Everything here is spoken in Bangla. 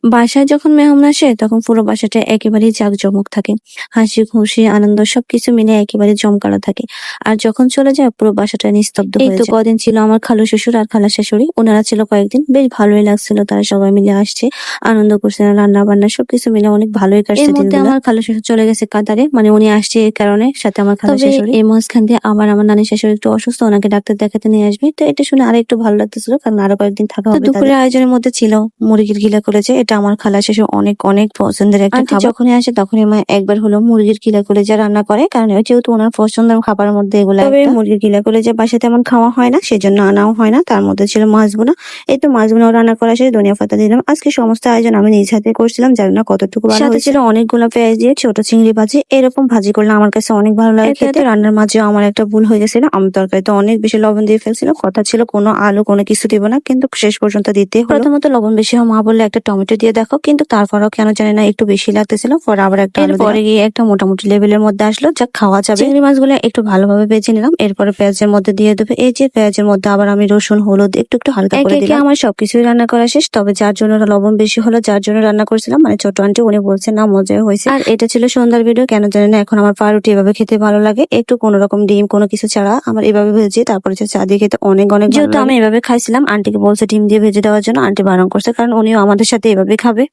বাসায় যখন মেহমান আসে তখন পুরো বাসাটা একেবারেই জাঁকজমক থাকে। হাসি খুশি আনন্দ সবকিছু মিলে একেবারে জমকালো থাকে। আর যখন চলে যায় পুরো বাসাটা নিস্তব্ধ হয়ে যায়। কদিন ছিল আমার খালু শ্বশুর আর খালা শাশুড়ি, ওনারা ছিল কয়েকদিন, বেশ ভালোই লাগছিল। তারা সবাই মিলে আসছে, আনন্দ করছে, রান্না বান্না সবকিছু মিলে অনেক ভালোই কাটছে। এর মধ্যে আমার খালু শ্বশুর চলে গেছে কাতারে, মানে উনি আসছে এই কারণে, সাথে আমার খালা শাশুড়ি। এই মাঝখান দিয়ে আবার আমার নানি শাশুড়ি একটু অসুস্থ, ওনাকে ডাক্তার দেখাতে নিয়ে আসবে। তো এটা শুনে আরো একটু ভালো লাগতেছিল, কারণ আরো কয়েকদিন থাকা হবে। দুপুরের আয়োজনের মধ্যে ছিল মুরগির গিলা করেছে, এটা আমার খালা শেষে অনেক অনেক পছন্দের একটা খাবার। যখনই আসে তখনই মা একবার হলো মুরগির গিলা কলেজা রান্না করে, কারণ যেহেতু ওনার পছন্দের খাবারের মধ্যে এগুলো। তবে মুরগির গিলা কলেজা বাসায় তেমন খাওয়া হয় না, সেজন্য আনাও হয় না। তার মধ্যে ছিল মাছগুলো, এই তো মাছগুলো রান্না করা শেষ, ধনিয়া পাতা দিলাম। আজকে সমস্ত আয়োজন আমি নিজ হাতে করছিলাম, জানি না কতটুকু ভালো হয়েছে। সাথে ছিল অনেকগুলো পেঁয়াজ দিয়ে ছোট চিংড়ি ভাজি, এরকম ভাজি করলে আমার কাছে অনেক ভালো লাগে খেতে। রান্নার মাঝেও আমার একটা ভুল হয়ে গেছিল, আমি তরকারিতে অনেক বেশি লবণ দিয়ে ফেলছিলাম। কথা ছিল কোনো আলু কোনো কিছু দিব না, কিন্তু শেষ পর্যন্ত দিতে হলো। প্রথমত লবণ বেশি হয়, মা বললে একটা টমেটো দিয়ে দেখো, কিন্তু তারপরও কেন জানি না একটু বেশি লাগতেছিল। পরে আবার একটা আলু, পরে গিয়ে একটা মোটামুটি লেভেলের মধ্যে আসলো, যা খাওয়া যাবে। চিংড়ি মাছগুলো একটু ভালোভাবে ভেজে নিলাম, এরপরে পেঁয়াজের মধ্যে দিয়ে দেবে। এই যে পেঁয়াজের মধ্যে আবার আমি রসুন হলুদ একটু একটু হালকা করে দিলাম। আমার সবকিছুই রান্না করা শেষ, তবে যার জন্য লবণ বেশি হলো, যার জন্য রান্না করছিলাম, মানে ছোট আন্টি, উনি বলছে না মজা হয়েছে। আর এটা ছিল সন্ধ্যার ভিডিও, কেন জানি না এখন আমার পাউরুটি এভাবে খেতে ভালো লাগে, একটু কোনো রকম ডিম কোনো কিছু ছাড়া আমার এভাবে ভেজে তারপরে চা দিয়ে খেতে অনেক অনেক। যেহেতু আমি এভাবে খাইছিলাম, আন্টিকে বলছে ডিম দিয়ে ভেজে দেওয়ার জন্য, আন্টি বারণ করছে, কারণ উনিও আমাদের সাথে এভাবে খাবে।